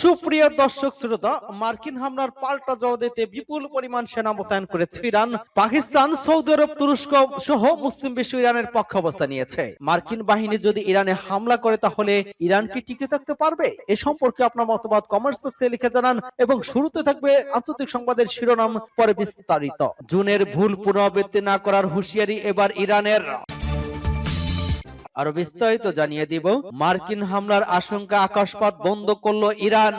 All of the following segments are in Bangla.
সুপ্রিয় দর্শক শ্রোতা, মার্কিন হামলার পাল্টা জবাব দিতে বিপুল পরিমাণ সেনা মোতায়েন করেছে ইরান। পাকিস্তান, সৌদি আরব, তুরস্ক সহ মুসলিম বিশ্ব ইরানের পক্ষে অবস্থান নিয়েছে। মার্কিন বাহিনী যদি ইরানে হামলা করে তাহলে ইরান কি টিকে থাকতে পারবে? এ সম্পর্কে আপনার মতামত কমেন্টস বক্সে লিখে জানান এবং শুরুতে থাকবে আন্তর্জাতিক সংবাদের শিরোনাম, পরে বিস্তারিত। জুনের ভুল পুনরাবৃত্তি না করার হুঁশিয়ারি এবার ইরানের। আরো বিস্তারিত জানিয়ে দিব। মার্কিন হামলার আশঙ্কা, আকাশপথ বন্ধ করলো ইরান।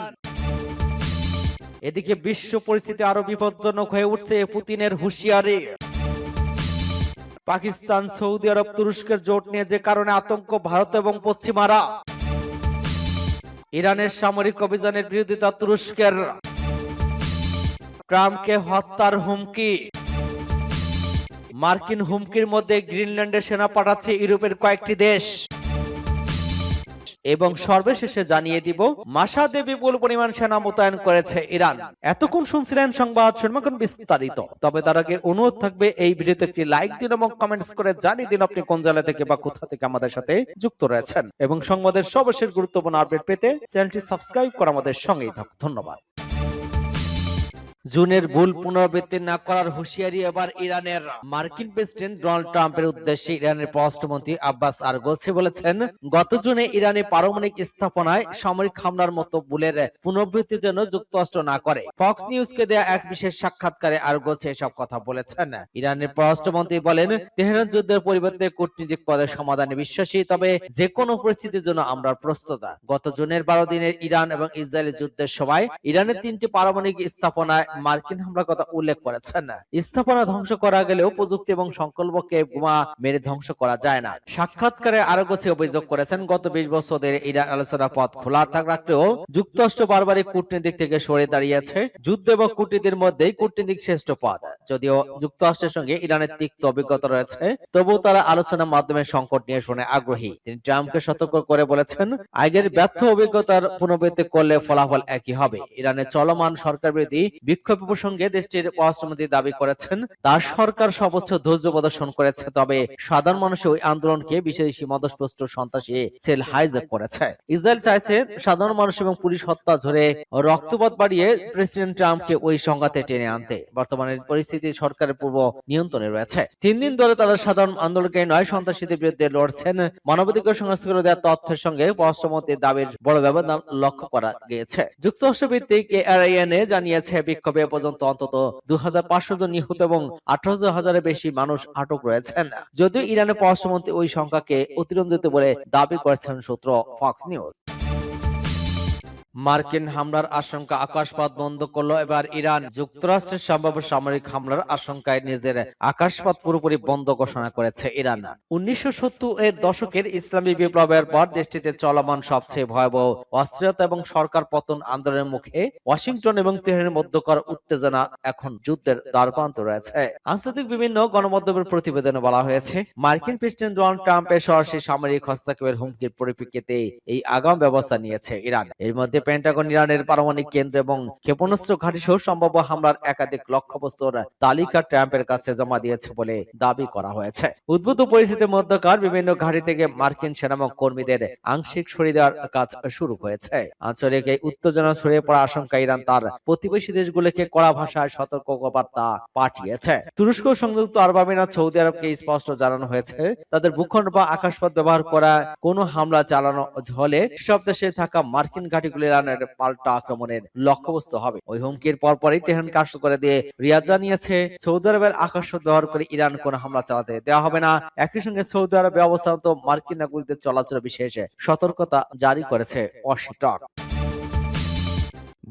এদিকে বিশ্ব পরিস্থিতি আরো বিপজ্জনক হয়ে উঠছে পুতিনের হুঁশিয়ারি। পাকিস্তান, সৌদি আরব, তুরস্কের জোট নিয়ে যে কারণে আতঙ্ক ভারত এবং পশ্চিমারা। ইরানের সামরিক অভিযানের বিরোধিতা তুরস্কের। ট্রাম্পকে হত্যার হুমকি। মার্কিন হুমকির মধ্যে গ্রিনল্যান্ডে সেনা পাঠাচ্ছে ইউরোপের কয়েকটি দেশ। এবং সর্বশেষে জানিয়ে দিব, মাসাদে বিপুল পরিমাণ সেনা মোতায়েন করেছে ইরান। এতক্ষণ শুনছিলেন সংবাদ, শুনবেন বিস্তারিত। তবে তার আগে অনুরোধ থাকবে, এই ভিডিওতে একটি লাইক দিন এবং কমেন্টস করে জানিয়ে দিন আপনি কোন জেলা থেকে বা কোথা থেকে আমাদের সাথে যুক্ত রয়েছেন। এবং সংবাদের সর্বশেষ গুরুত্বপূর্ণ আপডেট পেতে চ্যানেলটি সাবস্ক্রাইব করে আমাদের সঙ্গেই থাকুন। ধন্যবাদ। জুনের ভুল পুনরাবৃত্তি না করার হুঁশিয়ারি এবার ইরানের। মার্কিন প্রেসিডেন্ট ডোনাল্ড ট্রাম্পের উদ্দেশ্যে ইরানের পররাষ্ট্রমন্ত্রী আব্বাস আরগচি বলেছেন, গত জুনে ইরানে পারমাণবিক স্থাপনায় সামরিক হামলার মতো ভুলের পুনরাবৃত্তি যেন যুক্তরাষ্ট্র না করে। ফক্স নিউজকে দেয়া এক বিশেষ সাক্ষাৎকারে আরগচি এসব কথা বলেছেন। ইরানের পররাষ্ট্রমন্ত্রী বলেন, তেহরান যুদ্ধের পরিবর্তে কূটনৈতিক পথে সমাধানে বিশ্বাসী, তবে যে কোনো পরিস্থিতির জন্য আমরা প্রস্তুত। গত জুনের 12 দিনের ইরান এবং ইসরায়েলের যুদ্ধের সময় ইরানের 3টি পারমাণবিক স্থাপনায় মার্কিন হামলার কথা উল্লেখ করেছেন। স্থাপনা ধ্বংস করা গেলেও প্রযুক্তি এবং সংকল্পকে বোমা মেরে ধ্বংস করা যায় না। সাক্ষাৎকারে আরগচি অভিযোগ করেছেন, গত 20 বছর ধরে ইরান আলোচনা পথ খোলা রাখলেও যুক্তরাষ্ট্র বারবারই কূটনীতিক থেকে সরে দাঁড়িয়েছে। যুদ্ধ এবং কূটনীতির মধ্যেই কূটনীতিক শ্রেষ্ঠ পথ। যদিও যুক্তরাষ্ট্রের সঙ্গে ইরানের তিক্ত অভিজ্ঞতা রয়েছে, তবুও তারা আলোচনার মাধ্যমে সংকট নিয়ে শুনে আগ্রহী। তিনি ট্রাম্পকে সতর্ক করে বলেছেন, আগের ব্যর্থ অভিজ্ঞতার পুনরাবৃত্তি করলে ফলাফল একই হবে। ইরানের চলমান সরকার বিরোধী বিক্ষোভ প্রসঙ্গে দেশটির পররাষ্ট্রমন্ত্রী দাবি করেছেন, তার সরকার সর্বোচ্চ ধৈর্য প্রদর্শন করেছে, তবে সাধারণ মানুষ ওই আন্দোলনকে বিশেষ মধ্যপ্রস্থ সন্ত্রাসী সেল হাইজ্যাক করেছে। ইসরায়েল চাইছে সাধারণ মানুষ এবং পুলিশ হত্যা ঝরে রক্তপাত বাড়িয়ে প্রেসিডেন্ট ট্রাম্পকে ওই সংঘাতে টেনে আনতে। বর্তমানে পরিস্থিতি সরকারের পূর্ব নিয়ন্ত্রণে রয়েছে। 3 দিন ধরে তারা সাধারণ আন্দোলনকে নয়, সন্ত্রাসীদের বিরুদ্ধে লড়ছেন। মানবাধিকার সংস্থাগুলো দেওয়া তথ্যের সঙ্গে পররাষ্ট্রমন্ত্রীর দাবির বড় ব্যবধান লক্ষ্য করা গিয়েছে। যুক্তরাষ্ট্র ভিত্তিক ARINA জানিয়েছে, বিক্ষোভে পর্যন্ত অন্তত 2500 জন নিহত এবং 18,000-এর বেশি মানুষ আটক রয়েছেন। যদিও ইরানের পররাষ্ট্রমন্ত্রী ওই সংখ্যাকে অতিরঞ্জিত বলে দাবি করেছেন সূত্র ফক্স নিউজ। মার্কিন হামলার আশঙ্কা, আকাশপথ বন্ধ করলো এবার ইরান। যুক্তরাষ্ট্রের সম্ভাব্য সামরিক হামলার আশঙ্কায় নিজের আকাশপথ পুরোপুরি বন্ধ ঘোষণা করেছে ইরান। 1970-এর দশকের ইসলামী বিপ্লবের পর দেশটিতে চলমান সবচেয়ে ভয়াবহ অস্থিরতা এবং সরকার পতন আন্দোলনের মুখে ওয়াশিংটন এবং তেহরানের মধ্যকার উত্তেজনা এখন যুদ্ধের দ্বারপ্রান্তে রয়েছে। আন্তর্জাতিক বিভিন্ন গণমাধ্যমের প্রতিবেদনে বলা হয়েছে, মার্কিন প্রেসিডেন্ট ডোনাল্ড ট্রাম্পের সরাসরি সামরিক হস্তক্ষেপের হুমকির পরিপ্রেক্ষিতে এই আগাম ব্যবস্থা নিয়েছে ইরান। এর মধ্যে পেন্টাগন ইরানের পারমাণবিক কেন্দ্র এবং ক্ষেপণাস্ত্র ঘাঁটি সহ সম্ভাব্য হামলার একাধিক লক্ষ্যবস্তুর তালিকা ট্রাম্পের কাছে জমা দিয়েছে বলে দাবি করা হয়েছে। উদ্ভূত পরিস্থিতির মধ্যকার বিভিন্ন ঘাঁটি থেকে মার্কিন সেনা এবং কর্মীদের আংশিক সরিয়ে দেওয়ার কাজ শুরু হয়েছে। আঞ্চলিক এই উত্তেজনা ছড়িয়ে পড়ার আশঙ্কা ইরান তার প্রতিবেশী দেশগুলোকে কড়া ভাষায় সতর্কবার্তা পাঠিয়েছে। তুরস্ক, সংযুক্ত আরব আমিরাত, সৌদি আরবকে স্পষ্ট জানানো হয়েছে, তাদের ভূখণ্ড বা আকাশপথ ব্যবহার করা কোনো হামলা চালানো হলে সব দেশে থাকা মার্কিন ঘাঁটিগুলি ইরানের পাল্টা আক্রমণের লক্ষ্যবস্তু হবে। ওই হুমকির পরপরই তেহরান কার্যকর করে দিয়ে রিয়াদ জানিয়েছে, সৌদি আরবের আকাশপথ ব্যবহার করে ইরান কোনো হামলা চালাতে দেওয়া হবে না। একই সঙ্গে সৌদি আরবে অবস্থানত মার্কিন নাগরিকদের চলাচল বিশেষে সতর্কতা জারি করেছে ওয়াশিংটন।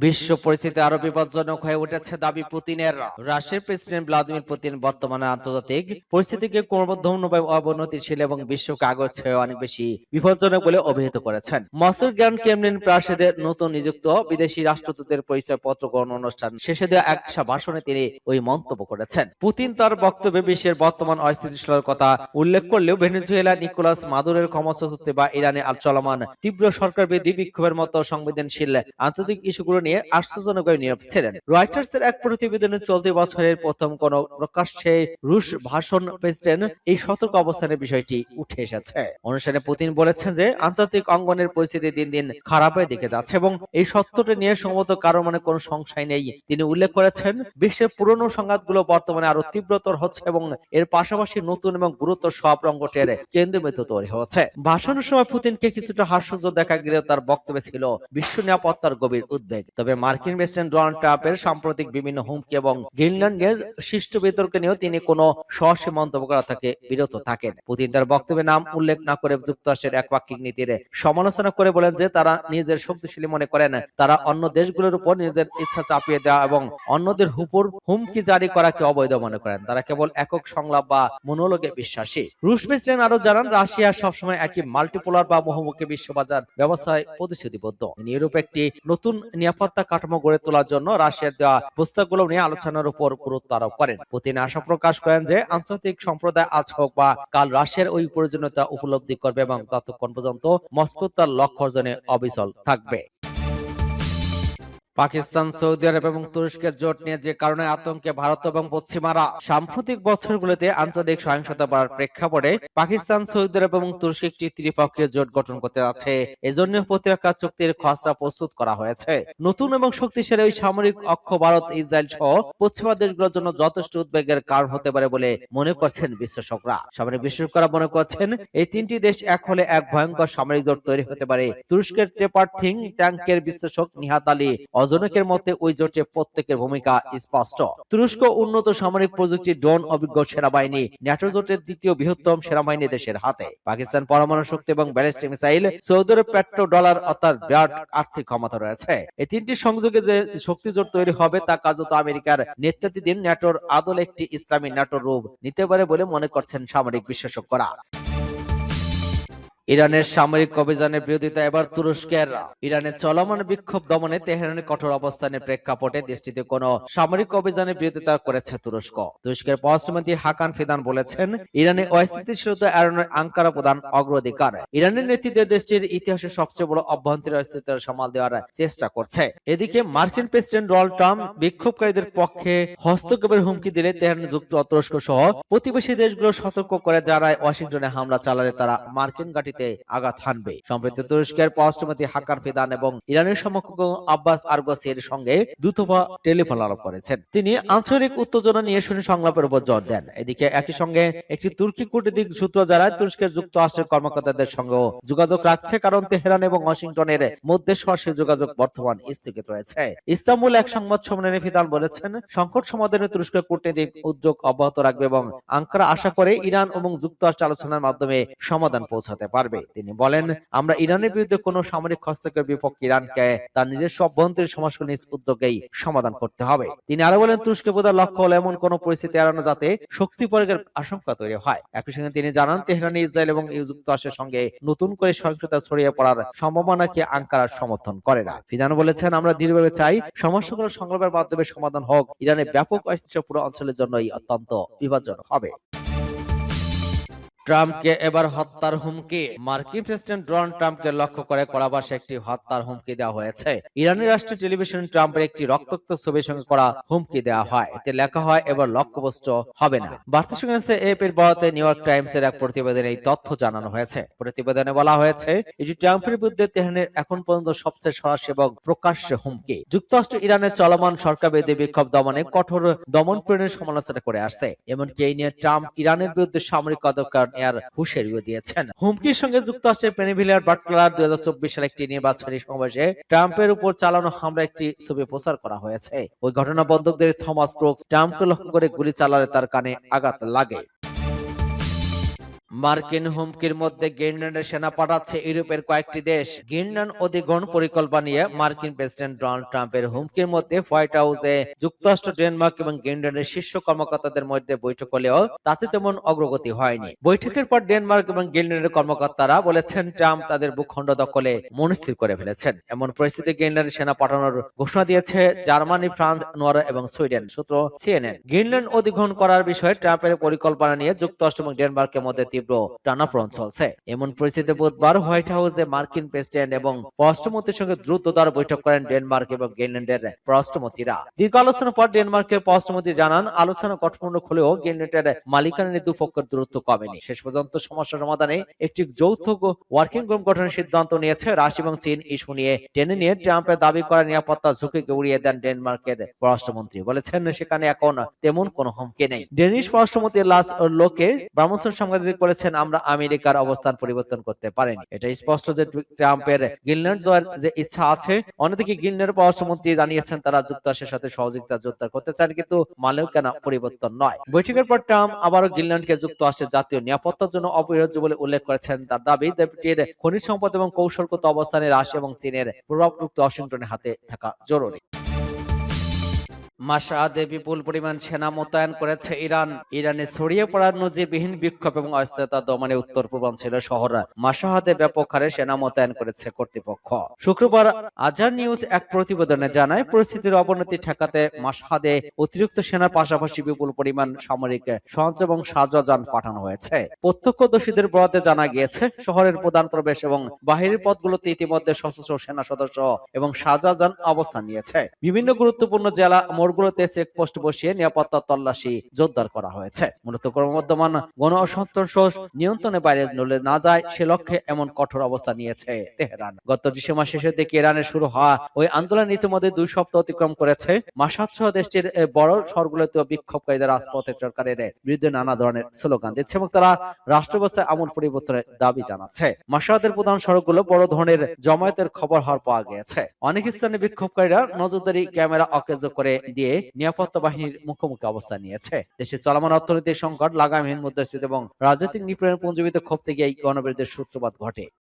বিশ্ব পরিস্থিতি আরো বিপজ্জনক হয়ে উঠেছে দাবি পুতিনের। রাশিয়ার প্রেসিডেন্ট ভ্লাদিমির পুতিন বর্তমানে আন্তর্জাতিক পরিস্থিতিকে ক্রমবর্ধমানভাবে অবনতিশীল এবং বিশ্বকে আগের চেয়ে অনেক বেশি বিপজ্জনক বলে অভিহিত করেছেন। মস্কোর গ্র্যান্ড ক্রেমলিন প্রাসাদে নতুন নিযুক্ত বিদেশি রাষ্ট্রদূতের পরিচয় পত্র গ্রহণ অনুষ্ঠান শেষে দেওয়া এক ভাষণে তিনি ওই মন্তব্য করেছেন। পুতিন তার বক্তব্যে বিশ্বের বর্তমান অস্থিতিশীলতার কথা উল্লেখ করলেও ভেনেজুয়েলা নিকোলাস মাদুরোর ক্ষমতাচ্যুতি বা ইরানে চলমান তীব্র সরকার বিরোধী বিক্ষোভের মতো সংবেদনশীল আন্তর্জাতিক ইস্যুগুলো নিয়ে আশ্চর্যজনকভাবে নীরব ছিলেন। রয়টার্সের এক প্রতিবেদনে চলতি বছরের প্রথম কোন প্রকাশ্যে রুশ ভাষণ প্রেসিডেন্ট এই সতর্ক অবস্থানের বিষয়টি উঠে এসেছে। অনুষ্ঠানে পুতিন বলেছেন যে আন্তর্জাতিক অঙ্গনের পরিস্থিতি দিন দিন খারাপের দিকে যাচ্ছে এবং এই সত্যটি নিয়ে সম্ভবত কারো মনে কোনো সংশয় নেই। তিনি উল্লেখ করেছেন বিশ্বের পুরনো সংঘাতগুলো বর্তমানে আরো তীব্রতর হচ্ছে এবং এর পাশাপাশি নতুন এবং গুরুত্ব সব রঙ্গটের কেন্দ্রবিন্দু তৈরি হচ্ছে। ভাষণের সময় পুতিনকে কিছুটা হাস্যজ্জ্বল দেখা গেলেও তার বক্তব্যে ছিল বিশ্ব নিরাপত্তার গভীর উদ্বেগ। তবে মার্কিন প্রেসিডেন্ট ডোনাল্ড ট্রাম্পের সাম্প্রতিক বিভিন্ন হুমকি এবং গ্রিনল্যান্ডের সৃষ্ট বিতর্কে নিয়েও তিনি কোনো সরাসরি মন্তব্য করা থেকে বিরত থাকেন। পুতিন তার বক্তব্যে নাম উল্লেখ না করে যুক্তরাষ্ট্রের একপাক্ষিক নীতির সমালোচনা করে বলেন যে তারা নিজের শক্তিশালী মনে করেন, তারা অন্য দেশগুলোর উপর নিজেদের ইচ্ছা চাপিয়ে দেওয়া এবং অন্যদের উপর হুমকি জারি করাকে অবৈধ মনে করেন। তারা কেবল একক সংলাপ বা মনোলগে বিশ্বাসী। রুশ প্রেসিডেন্ট আরো জানান, রাশিয়া সবসময় একই মাল্টিপোলার বা বহুমুখী বিশ্ববাজার ব্যবস্থায় প্রতিশ্রুতিবদ্ধ। ইউরোপে একটি নতুন নিরাপত্তা কাঠামো গড়ে তোলার জন্য রাশিয়ার দেওয়া প্রস্তাবগুলো নিয়ে আলোচনার উপর গুরুত্ব আরোপ করেন। পুতিন আশা প্রকাশ করেন যে আন্তর্জাতিক সম্প্রদায় আজ হোক বা কাল রাশিয়ার ওই প্রয়োজনীয়তা উপলব্ধি করবে এবং ততক্ষণ পর্যন্ত মস্কো তার লক্ষ্য অর্জনে অবিচল থাকবে। পাকিস্তান, সৌদি আরব এবং তুরস্কের জোট নিয়ে যে কারণে আতঙ্কে ভারত এবং পশ্চিমারা সাম্প্রতিক বছরগুলোতে আন্তর্জাতিক সহিংসতা বাড়ার প্রেক্ষাপটে পাকিস্তান, সৌদি আরব এবং তুরস্ক একটি ত্রিপক্ষীয় জোট গঠন করতে যাচ্ছে। এজন্য প্রতিরক্ষা চুক্তির খসড়া প্রস্তুত করা হয়েছে। নতুন এবং শক্তিশালী ওই সামরিক অক্ষ ভারত, ইসরায়েল সহ পশ্চিমা দেশগুলোর জন্য যথেষ্ট উদ্বেগের কারণ হতে পারে বলে মনে করছেন বিশ্লেষকরা। সামরিক বিশেষজ্ঞরা মনে করছেন এই তিনটি দেশ এক হলে এক ভয়ঙ্কর সামরিক জোট তৈরি হতে পারে। তুরস্কের টেপার থিঙ্ক ট্যাঙ্কের বিশ্লেষক নিহাত আলী অজনকের মতে ওই জোটে প্রত্যেকের ভূমিকা স্পষ্ট। তুরস্ক উন্নত সামরিক প্রযুক্তি, ড্রোন, অভিজ্ঞ সেনাবাহিনী, ন্যাটো জোটের দ্বিতীয় বৃহত্তম সেনাবাহিনী দেশের হাতে। পাকিস্তান পরমাণু শক্তি এবং ব্যালিস্টিক মিসাইল, সৌদি আরব পেট্রো ডলার অর্থাৎ বিরাট আর্থিক ক্ষমতা রয়েছে। এই তিনটি সংযোগে যে শক্তি জোট তৈরি হবে তা কার্যত আমেরিকার নেতৃত্বাধীন ন্যাটোর আদল একটি ইসলামী ন্যাটোর রূপ নিতে পারে বলে মনে করছেন সামরিক বিশেষজ্ঞরা। ইরানের সামরিক অভিযানের বিরোধিতা এবার তুরস্কের। ইরানের চলমান বিক্ষোভ দমনে তেহরানের কঠোর অবস্থানের প্রেক্ষাপটে দেশটিতে কোনো সামরিক অভিযানের বিরোধিতা করেছে তুরস্ক। তুরস্কের পররাষ্ট্রমন্ত্রী হাকান ফিদান বলেছেন, ইরানে অস্থিতিশীলতা এড়ানোর আঙ্কারা প্রধান অগ্রাধিকার। ইরানের নেতৃত্বে দেশটির ইতিহাসে সবচেয়ে বড় অভ্যন্তরীণ অস্থিরতার সামাল দেওয়ার চেষ্টা করছে। এদিকে মার্কিন প্রেসিডেন্ট ডোনাল্ড ট্রাম্প বিক্ষোভকারীদের পক্ষে হস্তক্ষেপের হুমকি দিলে তেহরান তুরস্ক সহ প্রতিবেশী দেশগুলো সতর্ক করে জানায় ওয়াশিংটনে হামলা চালালে তারা মার্কিন ঘাঁটি আঘাত হানবে। সম্প্রতি তুরস্কের পররাষ্ট্রমন্ত্রী হাকান ফিদান এবং ইরানের সমকক্ষ আব্বাস আরগোসির সঙ্গে দ্রুতপা টেলিফোন আলাপ করেছেন। তিনি আঞ্চলিক উত্তেজনা নিয়ে শুনে সংলাপের উপর জোর দেন। এদিকে একই সঙ্গে একটি তুর্কি কূটনৈতিক সূত্র জানায় তুরস্কের যুক্তরাষ্ট্রের কর্মকর্তাদের সঙ্গেও যোগাযোগ রাখছে, কারণ তেহরান এবং ওয়াশিংটনের মধ্যে সরাসরি যোগাযোগ বর্তমান স্থগিত রয়েছে। ইস্তাম্বুল এক সংবাদ সম্মেলনে ফিদান বলেছেন, সংকট সমাধানে তুরস্কের কূটনৈতিক উদ্যোগ অব্যাহত রাখবে এবং আঙ্কারা আশা করে ইরান এবং যুক্তরাষ্ট্র আলোচনার মাধ্যমে সমাধান পৌঁছাতে পারবে। তিনি বলেন, আমরা ইরানের বিরুদ্ধে কোনো সামরিক হস্তক্ষেপের বিপক্ষে ইরানকে তার নিজস্ব অভ্যন্তরীণ সমস্যা নিজ উদ্যোগেই সমাধান করতে হবে। তিনি আরো বলেন, তুরস্কের প্রধান লক্ষ্য হলো এমন কোন পরিস্থিতি এড়ানো যাতে শক্তি প্রয়োগের আশঙ্কা তৈরি হয়। একই সঙ্গে তিনি জানান, তেহরান ইসরায়েল এবং যুক্তরাষ্ট্রের সঙ্গে নতুন করে সহিংসতা ছড়িয়ে পড়ার সম্ভাবনাকে আঙ্কারার সমর্থন করে না। ফিদান বলেছেন, আমরা দৃঢ়ভাবে চাই সমস্যাগুলো সংলাপের মাধ্যমে সমাধান হোক। ইরানের ব্যাপক অস্থিরতা পুরো অঞ্চলের জন্যই অত্যন্ত বিপজ্জনক হবে। ট্রাম্পকে এবার হত্যার হুমকি। মার্কিন প্রেসিডেন্ট ডোনাল্ড ট্রাম্পকে লক্ষ্য করে কড়া ভাষায় একটি হত্যার হুমকি দেওয়া হয়েছে। ইরানি রাষ্ট্রীয় টেলিভিশন ট্রাম্পের একটি রক্তাক্ত ছবির সঙ্গে করা হুমকি দেওয়া হয়। এতে লেখা হয়, এবার লক্ষ্যবস্তু হবে না। বার্তা সংস্থা এপির বরাতে নিউ ইয়র্ক টাইমসের এক প্রতিবেদনে এই তথ্য জানানো হয়েছে। প্রতিবেদনে বলা হয়েছে, এটি ট্রাম্পের বিরুদ্ধে তেহরানের এখন পর্যন্ত সবচেয়ে সরাসরি এবং প্রকাশ্য হুমকি। যুক্তরাষ্ট্র ইরানের চলমান সরকার বিরোধী বিক্ষোভ দমনে কঠোর দমন পীড়নের সমালোচনা করে আসছে। এমনকি এই নিয়ে ট্রাম্প ইরানের বিরুদ্ধে সামরিক পদক্ষেপ নেয়ার হুঁশিয়ারিও দিয়েছেন। হুমকির সঙ্গে যুক্তরাষ্ট্রের পেনিভিলিয়ার বাটলার 2024 সালে একটি নির্বাচনী সমাবেশে ট্রাম্পের উপর চালানো হামলা একটি ছবি প্রচার করা হয়েছে। ওই ঘটনা বন্দুকধারী থমাস ক্রুকস ট্রাম্পকে লক্ষ্য করে গুলি চালালে তার কানে আঘাত লাগে। মার্কিন হুমকির মধ্যে গ্রিনল্যান্ডের সেনা পাঠাচ্ছে ইউরোপের কয়েকটি দেশ। গ্রিনল্যান্ড অধিগ্রহণ পরিকল্পনা নিয়ে মার্কিন প্রেসিডেন্ট ডোনাল্ড ট্রাম্পের হুমকির মধ্যে হোয়াইট হাউসে যুক্তরাষ্ট্র, ডেনমার্ক এবং গ্রিনল্যান্ডের শীর্ষ কর্মকর্তাদের মধ্যে বৈঠক হলেও তাতে তেমন অগ্রগতি হয়নি। বৈঠকের পর ডেনমার্ক এবং গ্রিনল্যান্ডের কর্মকর্তারা বলেছেন, ট্রাম্প তাদের ভূখণ্ড দখলে মনস্থির করে ফেলেছেন। এমন পরিস্থিতি গ্রিনল্যান্ডের সেনা পাঠানোর ঘোষণা দিয়েছে জার্মানি, ফ্রান্স, নরওয়ে এবং সুইডেন। সূত্র সিএনএন। গ্রিনল্যান্ড অধিগ্রহণ করার বিষয়ে ট্রাম্পের পরিকল্পনা নিয়ে যুক্তরাষ্ট্র এবং ডেনমার্কের মধ্যে তীব্র তীব্র টানাপোড়েন চলছে। এমন পরিস্থিতিতে বুধবার হোয়াইট হাউসে মার্কিন প্রেসিডেন্ট এবং পররাষ্ট্রমন্ত্রীর সঙ্গে দ্রুততর বৈঠক করেন ডেনমার্ক এবং গ্রিনল্যান্ডের পররাষ্ট্রমন্ত্রীরা। দীর্ঘ আলোচনার পর ডেনমার্কের পররাষ্ট্রমন্ত্রী জানান, আলোচনা গঠনমূলক হলেও গ্রিনল্যান্ডের মালিকানা নিয়ে দুপক্ষের দূরত্ব কমেনি। শেষ পর্যন্ত সমস্যা সমাধানে একটি যৌথ ওয়ার্কিং গ্রুপ গঠনের সিদ্ধান্ত নিয়েছে রাশিয়া এবং চীন। ইস্যু নিয়ে টেনে নিয়ে ট্রাম্পের দাবি করা নিরাপত্তা ঝুঁকিকে উড়িয়ে দেন ডেনমার্কের পররাষ্ট্রমন্ত্রী। বলেছেন সেখানে এখন তেমন কোনো হুমকি নেই। ডেনিশ পররাষ্ট্রমন্ত্রী লাস লোকে ব্রাহ্মসন সাংবাদিক বলেছেন, আমরা আমেরিকার অবস্থান পরিবর্তন করতে পারিনি। এটা স্পষ্ট যে ট্রাম্পের গ্রিনল্যান্ড জয়ের যে ইচ্ছা আছে। অন্যদিকে গ্রিনল্যান্ডের পররাষ্ট্রমন্ত্রী জানিয়েছেন তারা যুক্তরাষ্ট্রের সাথে সহযোগিতা জোরদার করতে চান, কিন্তু মালিকানা পরিবর্তন নয়। বৈঠকের পর ট্রাম্প আবারও গ্রিনল্যান্ডকে যুক্তরাষ্ট্রের জাতীয় নিরাপত্তার জন্য অপরিহার্য বলে উল্লেখ করেছেন। তার দাবি, দ্বীপটির খনিজ সম্পদ এবং কৌশলগত অবস্থানে রাশিয়া এবং চীনের প্রভাবযুক্ত ওয়াশিংটনের হাতে থাকা জরুরি। মাশহাদে বিপুল পরিমাণ সেনা মোতায়েন করেছে ইরান। ইরানে ছড়িয়ে পড়া নজিরবিহীন বিক্ষোভ এবং অস্থিরতা দমনে উত্তর পূর্বাঞ্চলের শহর মাশহাদে ব্যাপক হারে সেনা মোতায়েন করেছে কর্তৃপক্ষ। শুক্রবার আজার নিউজ এক প্রতিবেদনে জানায়, পরিস্থিতির অবনতি ঠেকাতে মাশহাদে অতিরিক্ত সেনার পাশাপাশি বিপুল পরিমাণ সামরিক সরঞ্জাম এবং সাজযান পাঠানো হয়েছে। প্রত্যক্ষদর্শীদের বরাতে জানা গিয়েছে, শহরের প্রধান প্রবেশ এবং বাহিরের পথগুলোতে ইতিমধ্যে সশস্ত্র সেনা সদস্য এবং সাজযান অবস্থান নিয়েছে। বিভিন্ন গুরুত্বপূর্ণ জেলা মোড়গুলোতে চেকপোস্ট বসিয়ে নিরাপত্তা তল্লাশি জোরদার করা হয়েছে। মূলত ক্রমবর্ধমান গণ অসন্তোষ নিয়ন্ত্রণের বাইরে না যায় সে লক্ষ্যে এমন কঠোর অবস্থা নিয়েছে তেহরান। গত ডিসেম্বর শেষের দিকে ইরানে শুরু হওয়া ওই আন্দোলন ইতিমধ্যে 2 সপ্তাহ অতিক্রম করেছে। মাশহাদ সহ দেশটির বড় শহরগুলোতে বিক্ষোভকারীদের রাজপথে সরকারের বিরুদ্ধে নানা ধরনের স্লোগান দিচ্ছে এবং তারা রাষ্ট্র ব্যবস্থায় আমূল পরিবর্তনের দাবি জানাচ্ছে। মাশহাদের প্রধান সড়কগুলো বড় ধরনের জমায়েতের খবর পাওয়া গিয়েছে। অনেক স্থানে বিক্ষোভকারীরা নজরদারি ক্যামেরা অকেজ করে দিয়ে নিরাপত্তা বাহিনীর মুখোমুখি অবস্থান নিয়েছে। দেশে চলমান অর্থনৈতিক সংকট, লাগামহীন মুদ্রাস্ফীতি এবং রাজনৈতিক নিপীড়নের পুঞ্জীবিত ক্ষোভ থেকে এই গণবিরোধের সূত্রপাত ঘটে।